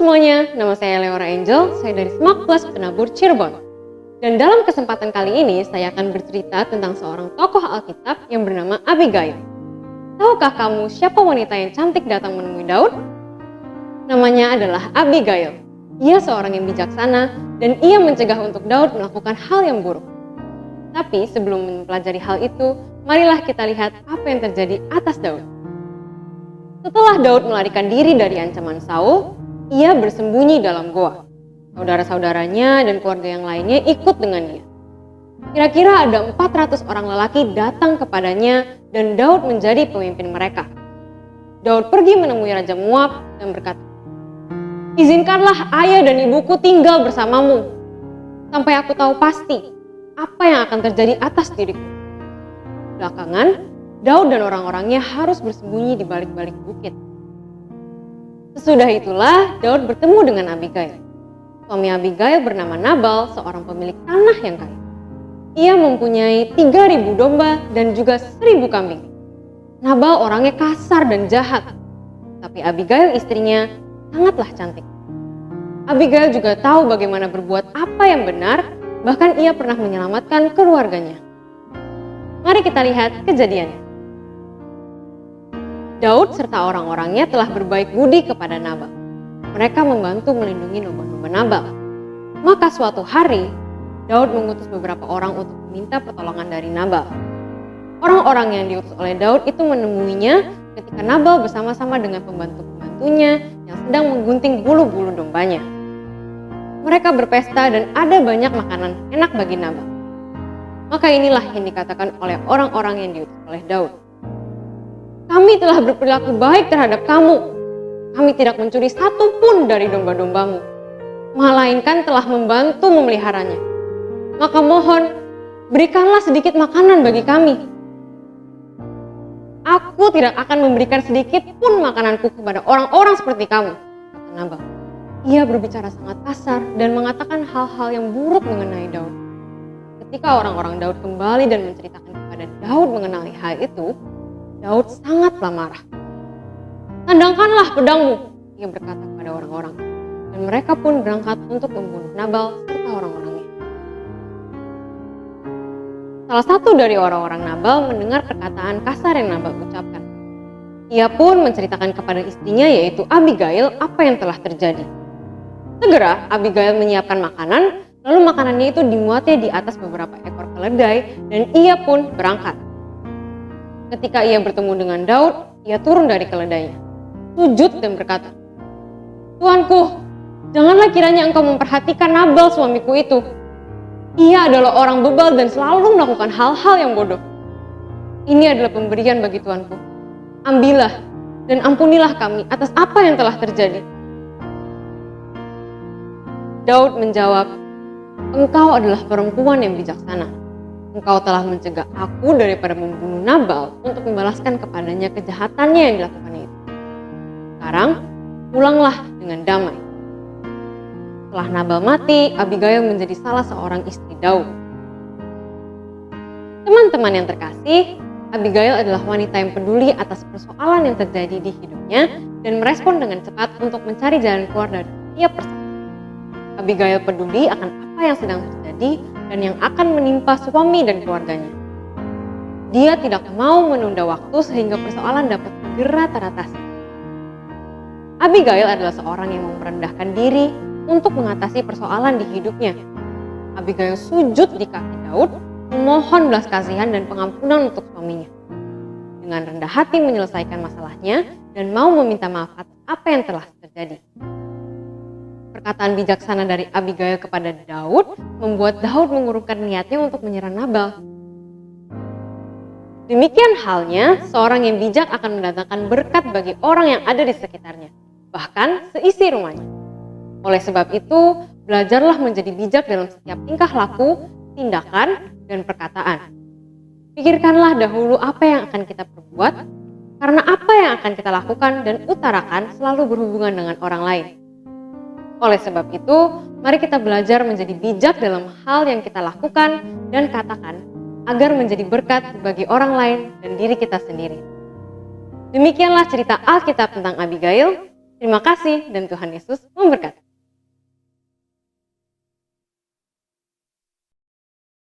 semuanya, nama saya Leora Angel, saya dari Smart Plus Penabur Cirebon. Dan dalam kesempatan kali ini, saya akan bercerita tentang seorang tokoh Alkitab yang bernama Abigail. Tahukah kamu siapa wanita yang cantik datang menemui Daud? Namanya adalah Abigail. Ia seorang yang bijaksana dan ia mencegah untuk Daud melakukan hal yang buruk. Tapi sebelum mempelajari hal itu, marilah kita lihat apa yang terjadi atas Daud. Setelah Daud melarikan diri dari ancaman Saul, ia bersembunyi dalam goa. Saudara-saudaranya dan keluarga yang lainnya ikut dengan dia. Kira-kira ada 400 orang lelaki datang kepadanya dan Daud menjadi pemimpin mereka. Daud pergi menemui Raja Moab dan berkata, "Izinkanlah ayah dan ibuku tinggal bersamamu, sampai aku tahu pasti apa yang akan terjadi atas diriku." Belakangan, Daud dan orang-orangnya harus bersembunyi di balik-balik bukit. Sesudah itulah Daud bertemu dengan Abigail. Suami Abigail bernama Nabal, seorang pemilik tanah yang kaya. Ia mempunyai 3.000 domba dan juga 1.000 kambing. Nabal orangnya kasar dan jahat, tapi Abigail istrinya sangatlah cantik. Abigail juga tahu bagaimana berbuat apa yang benar, bahkan ia pernah menyelamatkan keluarganya. Mari kita lihat kejadiannya. Daud serta orang-orangnya telah berbaik budi kepada Nabal. Mereka membantu melindungi domba-domba Nabal. Maka suatu hari, Daud mengutus beberapa orang untuk meminta pertolongan dari Nabal. Orang-orang yang diutus oleh Daud itu menemuinya ketika Nabal bersama-sama dengan pembantu-pembantunya yang sedang menggunting bulu-bulu dombanya. Mereka berpesta dan ada banyak makanan enak bagi Nabal. Maka inilah yang dikatakan oleh orang-orang yang diutus oleh Daud. "Kami telah berperilaku baik terhadap kamu. Kami tidak mencuri satu pun dari domba-dombamu, melainkan telah membantu memeliharanya. Maka mohon, berikanlah sedikit makanan bagi kami." "Aku tidak akan memberikan sedikit pun makananku kepada orang-orang seperti kamu," kata Nabal. Ia berbicara sangat kasar dan mengatakan hal-hal yang buruk mengenai Daud. Ketika orang-orang Daud kembali dan menceritakan kepada Daud mengenai hal itu, Daud sangatlah marah. "Tandangkanlah pedangmu," ia berkata kepada orang-orang. Dan mereka pun berangkat untuk membunuh Nabal serta orang-orangnya. Salah satu dari orang-orang Nabal mendengar perkataan kasar yang Nabal ucapkan. Ia pun menceritakan kepada istrinya yaitu Abigail apa yang telah terjadi. Segera Abigail menyiapkan makanan, lalu makanannya itu dimuatnya di atas beberapa ekor keledai dan ia pun berangkat. Ketika ia bertemu dengan Daud, ia turun dari keledainya, sujud dan berkata, "Tuanku, janganlah kiranya engkau memperhatikan Nabal suamiku itu. Ia adalah orang bebal dan selalu melakukan hal-hal yang bodoh. Ini adalah pemberian bagi tuanku. Ambillah dan ampunilah kami atas apa yang telah terjadi." Daud menjawab, "Engkau adalah perempuan yang bijaksana. Engkau telah mencegah aku daripada membunuh Nabal untuk membalaskan kepadanya kejahatannya yang dilakukannya itu. Sekarang, pulanglah dengan damai." Setelah Nabal mati, Abigail menjadi salah seorang istri Daud. Teman-teman yang terkasih, Abigail adalah wanita yang peduli atas persoalan yang terjadi di hidupnya dan merespon dengan cepat untuk mencari jalan keluar dari setiap persoalan. Abigail peduli akan apa yang sedang terjadi dan yang akan menimpa suami dan keluarganya. Dia tidak mau menunda waktu sehingga persoalan dapat segera teratasi. Abigail adalah seorang yang merendahkan diri untuk mengatasi persoalan di hidupnya. Abigail sujud di kaki Daud, memohon belas kasihan dan pengampunan untuk suaminya. Dengan rendah hati menyelesaikan masalahnya dan mau meminta maaf atas apa yang telah terjadi. Perkataan bijaksana dari Abigail kepada Daud membuat Daud mengurungkan niatnya untuk menyerang Nabal. Demikian halnya, seorang yang bijak akan mendatangkan berkat bagi orang yang ada di sekitarnya, bahkan seisi rumahnya. Oleh sebab itu, belajarlah menjadi bijak dalam setiap tingkah laku, tindakan, dan perkataan. Pikirkanlah dahulu apa yang akan kita perbuat, karena apa yang akan kita lakukan dan utarakan selalu berhubungan dengan orang lain. Oleh sebab itu, mari kita belajar menjadi bijak dalam hal yang kita lakukan dan katakan, agar menjadi berkat bagi orang lain dan diri kita sendiri. Demikianlah cerita Alkitab tentang Abigail. Terima kasih dan Tuhan Yesus memberkati.